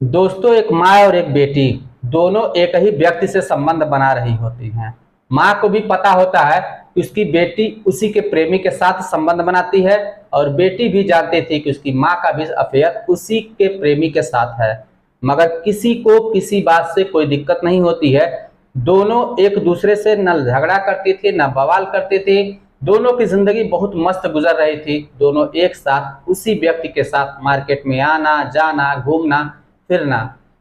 दोस्तों, एक माँ और एक बेटी दोनों एक ही व्यक्ति से संबंध बना रही होती हैं। माँ को भी पता होता है कि उसकी बेटी उसी के प्रेमी के साथ संबंध बनाती है और बेटी भी जानती थी कि उसकी माँ का भी अफेयर उसी के प्रेमी के साथ है। मगर किसी को किसी बात से कोई दिक्कत नहीं होती है। दोनों एक दूसरे से न झगड़ा करती थी न बवाल करती थी। दोनों की जिंदगी बहुत मस्त गुजर रही थी। दोनों एक साथ उसी व्यक्ति के साथ मार्केट में आना जाना घूमना फिरना,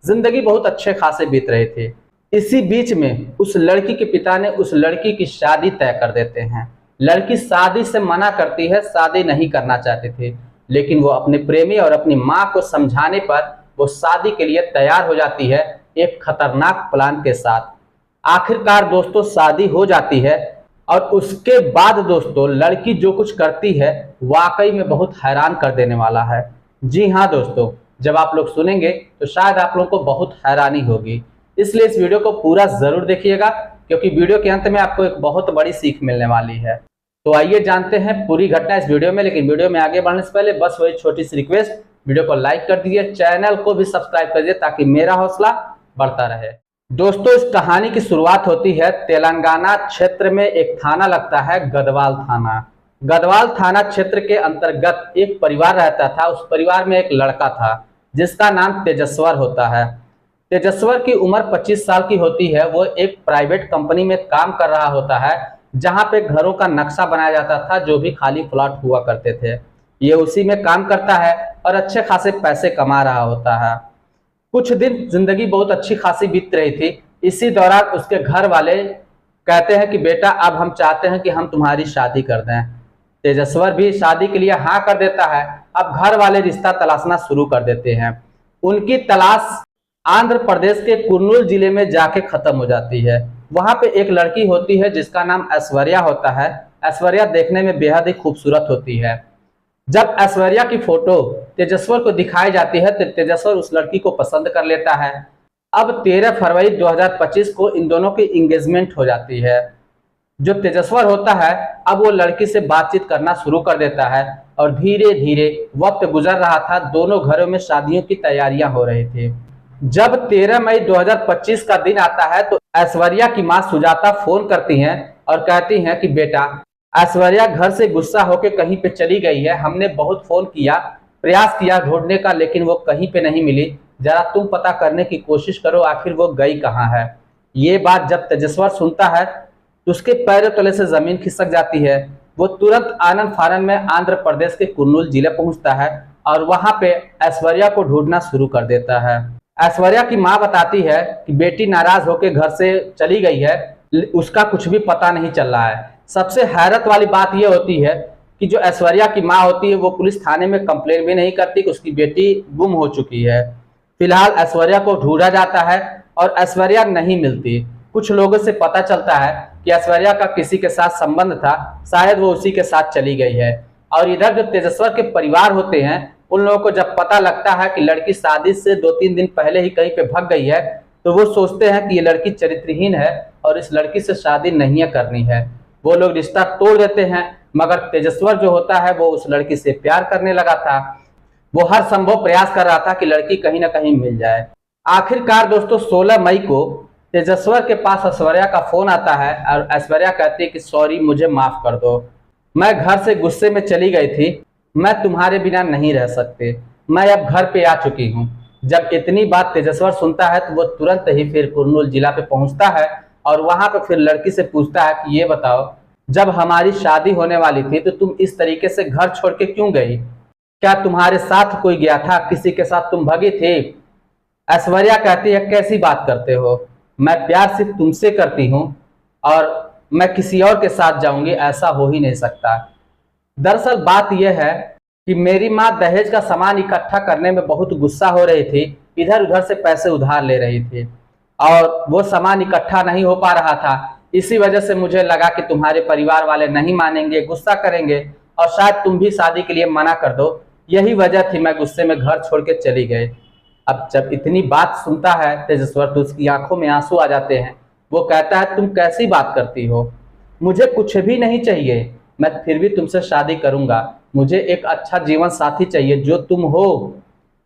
जिंदगी बहुत अच्छे खासे बीत रहे थे। इसी बीच में उस लड़की के पिता ने उस लड़की की शादी तय कर देते हैं। लड़की शादी से मना करती है, शादी नहीं करना चाहती थी, लेकिन वो अपने प्रेमी और अपनी माँ को समझाने पर वो शादी के लिए तैयार हो जाती है, एक खतरनाक प्लान के साथ। आखिरकार दोस्तों शादी हो जाती है और उसके बाद दोस्तों लड़की जो कुछ करती है वाकई में बहुत हैरान कर देने वाला है। जी हाँ दोस्तों, जब आप लोग सुनेंगे तो शायद आप लोगों को बहुत हैरानी होगी, इसलिए इस वीडियो को पूरा जरूर देखिएगा, क्योंकि वीडियो के अंत में आपको एक बहुत बड़ी सीख मिलने वाली है। तो आइए जानते हैं पूरी घटना इस वीडियो में। लेकिन वीडियो में आगे बढ़ने से पहले बस वही छोटी सी रिक्वेस्ट, वीडियो को लाइक कर दीजिए, चैनल को भी सब्सक्राइब कर दीजिए ताकि मेरा हौसला बढ़ता रहे। दोस्तों, इस कहानी की शुरुआत होती है तेलंगाना क्षेत्र में, एक थाना लगता है गदवाल थाना। गदवाल थाना क्षेत्र के अंतर्गत एक परिवार रहता था। उस परिवार में एक लड़का था जिसका नाम तेजस्वर होता है। तेजस्वर की उम्र 25 साल की होती है। वो एक प्राइवेट कंपनी में काम कर रहा होता है, जहां पे घरों का नक्शा बनाया जाता था, जो भी खाली प्लॉट हुआ करते थे। ये उसी में काम करता है और अच्छे खासे पैसे कमा रहा होता है। कुछ दिन जिंदगी बहुत अच्छी खासी बीत रही थी। इसी दौरान उसके घर वाले कहते हैं कि बेटा, अब हम चाहते हैं कि हम तुम्हारी शादी कर दें। तेजस्वर भी शादी के लिए हाँ कर देता है। अब घर वाले रिश्ता तलाशना शुरू कर देते हैं। उनकी तलाश आंध्र प्रदेश के कुर्नूल जिले में जाके खत्म हो जाती है। वहां पे एक लड़की होती है जिसका नाम ऐश्वर्या होता है। ऐश्वर्या देखने में बेहद ही खूबसूरत होती है। जब ऐश्वर्या की फोटो तेजस्वर को दिखाई जाती है तो तेजस्वर उस लड़की को पसंद कर लेता है। अब 13 फरवरी 2025 को इन दोनों की एंगेजमेंट हो जाती है। जो तेजस्वर होता है अब वो लड़की से बातचीत करना शुरू कर देता है और धीरे धीरे वक्त गुजर रहा था। दोनों घरों में शादियों की तैयारियां हो रही थी। जब 13 मई 2025 का दिन आता है तो ऐश्वर्या की मां सुजाता फोन करती हैं और कहती हैं कि बेटा, ऐश्वर्या घर से गुस्सा होकर कहीं पे चली गई है। हमने बहुत फोन किया, प्रयास किया ढूंढने का, लेकिन वो कहीं पे नहीं मिली। जरा तुम पता करने की कोशिश करो, आखिर वो गई कहाँ है। ये बात जब तेजस्वर सुनता है तो उसके पैरों तले से जमीन खिसक जाती है। वो तुरंत आनंद फानन में आंध्र प्रदेश के कुर्नूल जिले पहुंचता है और वहां पे ऐश्वर्या को ढूंढना शुरू कर देता है। ऐश्वर्या की मां बताती है कि बेटी नाराज होकर घर से चली गई है, उसका कुछ भी पता नहीं चल रहा है। सबसे हैरत वाली बात यह होती है कि जो ऐश्वर्या की मां होती है वो पुलिस थाने में कंप्लेन भी नहीं करती कि उसकी बेटी गुम हो चुकी है। फिलहाल ऐश्वर्या को ढूंढा जाता है और ऐश्वर्या नहीं मिलती। कुछ लोगों से पता चलता है कि ऐश्वर्या का किसी के साथ संबंध था, शायद वो उसी के साथ चली गई है। और इधर जो तेजस्वर के परिवार होते हैं उन लोगों को जब पता लगता है कि लड़की शादी से 2-3 दिन पहले ही कहीं पे भाग गई है तो वो सोचते हैं कि ये लड़की चरित्रहीन है और इस लड़की से शादी नहीं करनी है। वो लोग रिश्ता तोड़ देते हैं। मगर तेजस्वर जो होता है वो उस लड़की से प्यार करने लगा था। वो हर संभव प्रयास कर रहा था कि लड़की कहीं ना कहीं मिल जाए। आखिरकार दोस्तों 16 मई को तेजस्वर के पास ऐश्वर्या का फोन आता है और ऐश्वर्या कहती है कि सॉरी, मुझे माफ कर दो, मैं घर से गुस्से में चली गई थी, मैं तुम्हारे बिना नहीं रह सकती, मैं अब घर पे आ चुकी हूँ। जब इतनी बात तेजस्वर सुनता है तो वो तुरंत ही फिर कुर्नूल जिला पे पहुंचता है और वहां पे फिर लड़की से पूछता है कि ये बताओ, जब हमारी शादी होने वाली थी तो तुम इस तरीके से घर छोड़ के क्यों गई? क्या तुम्हारे साथ कोई गया था? किसी के साथ तुम भगी थी? ऐश्वर्या कहती है कैसी बात करते हो, मैं प्यार सिर्फ तुमसे करती हूँ और मैं किसी और के साथ जाऊंगी, ऐसा हो ही नहीं सकता। दरअसल बात यह है कि मेरी माँ दहेज का सामान इकट्ठा करने में बहुत गुस्सा हो रही थी, इधर उधर से पैसे उधार ले रही थी और वो सामान इकट्ठा नहीं हो पा रहा था। इसी वजह से मुझे लगा कि तुम्हारे परिवार वाले नहीं मानेंगे, गुस्सा करेंगे और शायद तुम भी शादी के लिए मना कर दो। यही वजह थी, मैं गुस्से में घर छोड़ के चली गई। अब जब इतनी बात सुनता है तेजस्वर तो उसकी आंखों में आंसू आ जाते हैं। वो कहता है तुम कैसी बात करती हो, मुझे कुछ भी नहीं चाहिए, मैं फिर भी तुमसे शादी करूंगा। मुझे एक अच्छा जीवन साथी चाहिए जो तुम हो।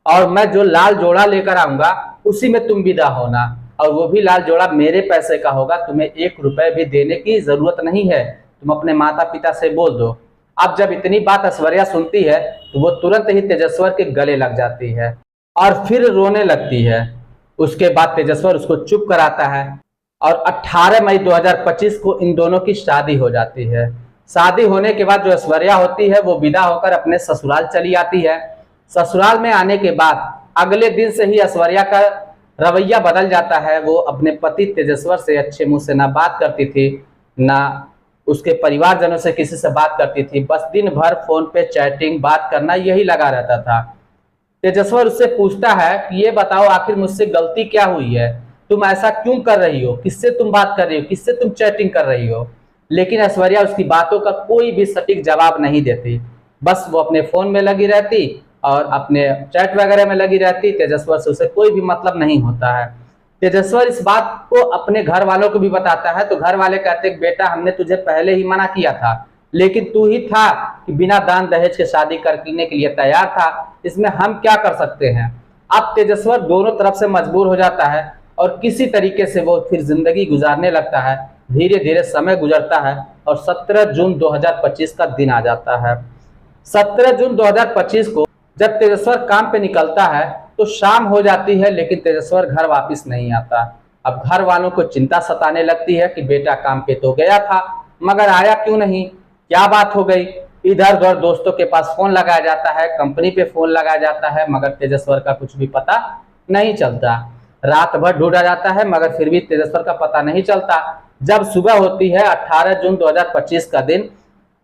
और मैं जो लाल जोड़ा लेकर आऊंगा उसी में तुम विदा होना, और वो भी लाल जोड़ा मेरे पैसे का होगा, तुम्हें 1 रुपए भी देने की जरूरत नहीं है, तुम अपने माता पिता से बोल दो। अब जब इतनी बात ऐश्वर्या सुनती है तो वो तुरंत ही तेजस्वर के गले लग जाती है और फिर रोने लगती है। उसके बाद तेजस्वर उसको चुप कराता है और 18 मई 2025 को इन दोनों की शादी हो जाती है। शादी होने के बाद जो ऐश्वर्या होती है वो विदा होकर अपने ससुराल चली आती है। ससुराल में आने के बाद अगले दिन से ही ऐश्वर्या का रवैया बदल जाता है। वो अपने पति तेजस्वर से अच्छे मुंह से ना बात करती थी, ना उसके परिवारजनों से किसी से बात करती थी, बस दिन भर फोन पे चैटिंग बात करना यही लगा रहता था। तेजस्वर उससे पूछता है कि ये बताओ आखिर मुझसे गलती क्या हुई है, तुम ऐसा क्यों कर रही हो, किससे तुम बात कर रही हो, किससे तुम चैटिंग कर रही हो। लेकिन ऐश्वर्या उसकी बातों का कोई भी सटीक जवाब नहीं देती, बस वो अपने फोन में लगी रहती और अपने चैट वगैरह में लगी रहती। तेजस्वर से उसे कोई भी मतलब नहीं होता है। तेजस्वर इस बात को अपने घर वालों को भी बताता है तो घर वाले कहते हैं बेटा हमने तुझे पहले ही मना किया था, लेकिन तू ही था कि बिना दान दहेज के शादी करने के लिए तैयार था, इसमें हम क्या कर सकते हैं। अब तेजस्वर दोनों तरफ से मजबूर हो जाता है और किसी तरीके से वो फिर जिंदगी गुजारने लगता है। धीरे धीरे समय गुजरता है और 17 जून 2025 का दिन आ जाता है। 17 जून 2025 को जब तेजस्वर काम पे निकलता है तो शाम हो जाती है, लेकिन तेजस्वर घर वापस नहीं आता। अब घर वालों को चिंता सताने लगती है कि बेटा काम पे तो गया था मगर आया क्यों नहीं, क्या बात हो गई। इधर उधर दोस्तों के पास फोन लगाया जाता है, कंपनी पे फोन लगाया जाता है, मगर तेजस्वर का कुछ भी पता नहीं चलता। रात भर ढूंढा जाता है मगर फिर भी तेजस्वर का पता नहीं चलता। जब सुबह होती है 18 जून 2025 का दिन,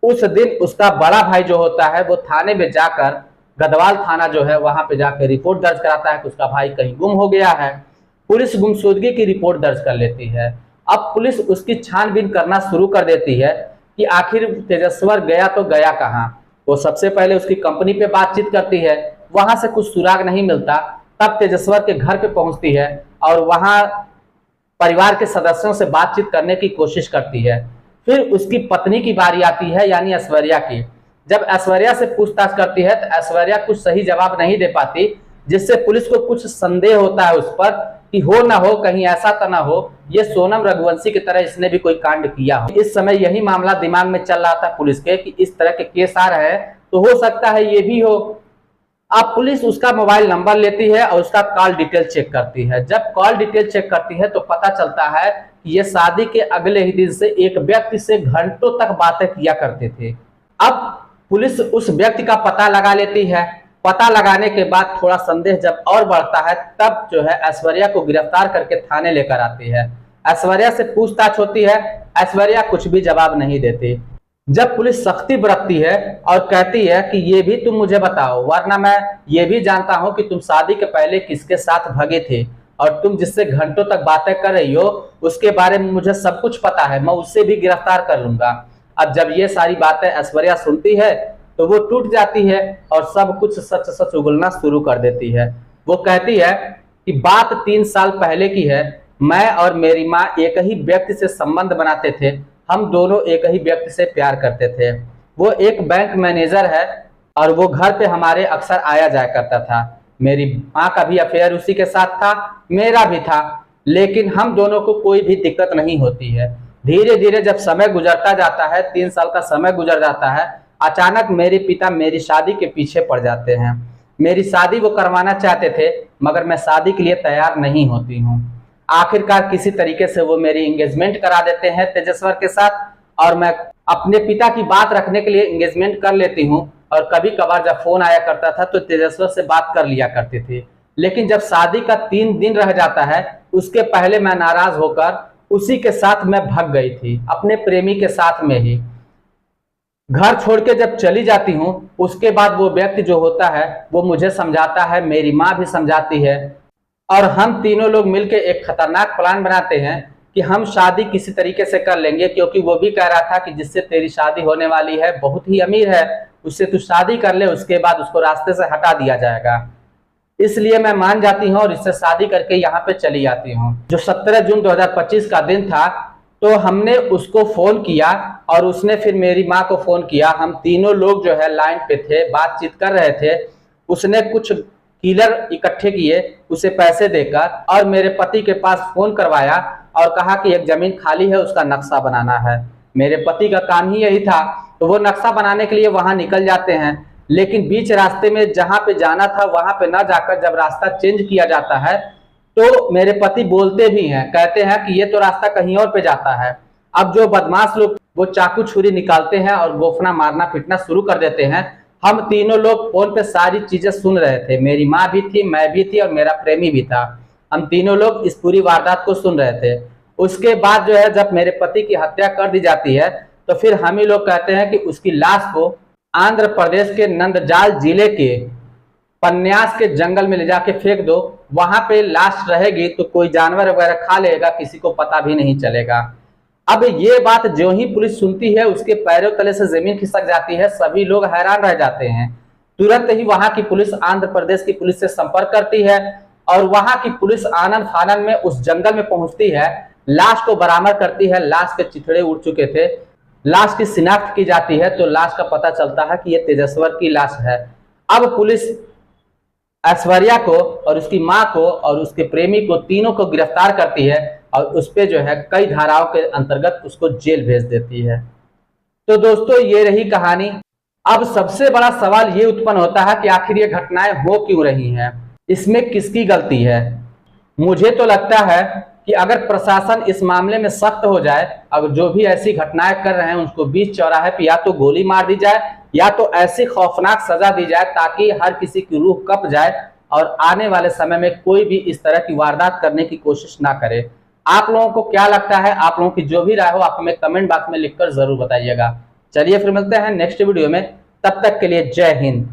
उस दिन उसका बड़ा भाई जो होता है वो थाने में जाकर, गदवाल थाना जो है वहां पे जाकर रिपोर्ट दर्ज कराता है कि उसका भाई कहीं गुम हो गया है। पुलिस गुमशुदगी की रिपोर्ट दर्ज कर लेती है। अब पुलिस उसकी छानबीन करना शुरू कर देती है कि आखिर तेजस्वर गया तो गया कहाँ। वो सबसे पहले उसकी कंपनी पे बातचीत करती है, वहां से कुछ सुराग नहीं मिलता। तब तेजस्वर के घर पे पहुंचती है और वहां परिवार के सदस्यों से बातचीत करने की कोशिश करती है। फिर उसकी पत्नी की बारी आती है यानी ऐश्वर्या की। जब ऐश्वर्या से पूछताछ करती है तो ऐश्वर्या कुछ सही जवाब नहीं दे पाती, जिससे पुलिस को कुछ संदेह होता है उस पर कि हो ना हो कहीं ऐसा तो ना हो ये सोनम रघुवंशी की तरह इसने भी कोई कांड किया हो। इस समय यही मामला दिमाग में चल रहा था पुलिस के कि इस तरह के केस आ रहे हैं तो हो सकता है ये भी हो। अब पुलिस उसका मोबाइल नंबर लेती है और उसका कॉल डिटेल चेक करती है। जब कॉल डिटेल चेक करती है तो पता चलता है कि ये शादी के अगले ही दिन से एक व्यक्ति से घंटों तक बातें किया करते थे। अब पुलिस उस व्यक्ति का पता लगा लेती है। पता लगाने के बाद थोड़ा संदेह जब और बढ़ता है तब जो है ऐश्वर्या को गिरफ्तार करके थाने लेकर आती है। ऐश्वर्या से पूछताछ होती है, ऐश्वर्या कुछ भी जवाब नहीं देती। जब पुलिस सख्ती बरतती है और कहती है कि ये भी तुम मुझे बताओ, वरना मैं ये भी जानता हूं कि तुम शादी के पहले किसके साथ भगे थे और तुम जिससे घंटों तक बातें कर रही हो उसके बारे में मुझे सब कुछ पता है, मैं उससे भी गिरफ्तार कर लूंगा। अब जब ये सारी बातें ऐश्वर्या सुनती है तो वो टूट जाती है और सब कुछ सच सच उगलना शुरू कर देती है। वो कहती है कि बात 3 साल पहले की है, मैं और मेरी माँ एक ही व्यक्ति से संबंध बनाते थे, हम दोनों एक ही व्यक्ति से प्यार करते थे। वो एक बैंक मैनेजर है और वो घर पे हमारे अक्सर आया जाया करता था। मेरी माँ का भी अफेयर उसी के साथ था, मेरा भी था, लेकिन हम दोनों को कोई भी दिक्कत नहीं होती है। धीरे धीरे जब समय गुजरता जाता है, 3 साल का समय गुजर जाता है, अचानक मेरे पिता मेरी शादी के पीछे पड़ जाते हैं। मेरी शादी वो करवाना चाहते थे मगर मैं शादी के लिए तैयार नहीं होती हूँ। आखिरकार किसी तरीके से वो मेरी एंगेजमेंट करा देते हैं तेजस्वर के साथ और मैं अपने पिता की बात रखने के लिए एंगेजमेंट कर लेती हूँ। और कभी कभार जब फोन आया करता था तो तेजस्वर से बात कर लिया करती थी। लेकिन जब शादी का 3 दिन रह जाता है उसके पहले मैं नाराज होकर उसी के साथ मैं भाग गई थी, अपने प्रेमी के साथ में ही। घर छोड़ के जब चली जाती हूँ उसके बाद वो व्यक्ति जो होता है वो मुझे समझाता है, मेरी माँ भी समझाती है और हम तीनों लोग मिलकर एक खतरनाक प्लान बनाते हैं कि हम शादी किसी तरीके से कर लेंगे, क्योंकि वो भी कह रहा था कि जिससे तेरी शादी होने वाली है बहुत ही अमीर है, उससे तू शादी कर ले, उसके बाद उसको रास्ते से हटा दिया जाएगा। इसलिए मैं मान जाती हूँ और इससे शादी करके यहाँ पे चली आती हूँ। जो 17 जून 2025 का दिन था तो हमने उसको फोन किया और उसने फिर मेरी माँ को फोन किया। हम तीनों लोग जो है लाइन पे थे, बातचीत कर रहे थे। उसने कुछ किलर इकट्ठे किए उसे पैसे देकर और मेरे पति के पास फोन करवाया और कहा कि एक जमीन खाली है, उसका नक्शा बनाना है। मेरे पति का काम ही यही था, तो वो नक्शा बनाने के लिए वहां निकल जाते हैं। लेकिन बीच रास्ते में जहां पे जाना था वहां पे न जाकर जब रास्ता चेंज किया जाता है तो मेरे पति बोलते भी हैं, कहते हैं कि ये तो रास्ता कहीं और पे जाता है। अब जो बदमाश लोग वो चाकू छुरी निकालते हैं और गोफना मारना पीटना शुरू कर देते हैं। हम तीनों लोग फोन पे सारी चीजें सुन रहे थे, मेरी माँ भी थी, मैं भी थी और मेरा प्रेमी भी था। हम तीनों लोग इस पूरी वारदात को सुन रहे थे। उसके बाद जो है जब मेरे पति की हत्या कर दी जाती है तो फिर हम ही लोग कहते हैं कि उसकी लाश को आंध्र प्रदेश के नंदजाल जिले के पन्यास के जंगल में ले जाके फेंक दो, वहां पे लाश रहेगी तो कोई जानवर वगैरह खा लेगा, किसी को पता भी नहीं चलेगा। अब ये बात जो ही पुलिस सुनती है उसके पैरों तले से जमीन खिसक जाती है, सभी लोग हैरान रह जाते हैं। तुरंत ही वहां की पुलिस आंध्र प्रदेश की पुलिस से संपर्क करती है और वहां की पुलिस आनन फानन में उस जंगल में पहुंचती है, लाश को बरामद करती है। लाश के चिथड़े उड़ चुके थे। लाश की शिनाख्त की जाती है तो लाश का पता चलता है कि यह तेजस्वर की लाश है। अब पुलिस ऐश्वर्या को और उसकी मां को और उसके प्रेमी को तीनों को गिरफ्तार करती है और उस पे जो है कई धाराओं के अंतर्गत उसको जेल भेज देती है। तो दोस्तों ये रही कहानी। अब सबसे बड़ा सवाल ये उत्पन्न होता है कि आखिर ये घटनाएं हो क्यों रही हैं, इसमें किसकी गलती है। मुझे तो लगता है कि अगर प्रशासन इस मामले में सख्त हो जाए, अगर जो भी ऐसी घटनाएं कर रहे हैं उनको बीच चौराहे पे या तो गोली मार दी जाए या तो ऐसी खौफनाक सजा दी जाए ताकि हर किसी की रूह कप जाए और आने वाले समय में कोई भी इस तरह की वारदात करने की कोशिश ना करे। आप लोगों को क्या लगता है? आप लोगों की जो भी राय हो आप हमें कमेंट बॉक्स में लिखकर जरूर बताइएगा। चलिए फिर मिलते हैं नेक्स्ट वीडियो में, तब तक के लिए जय हिंद।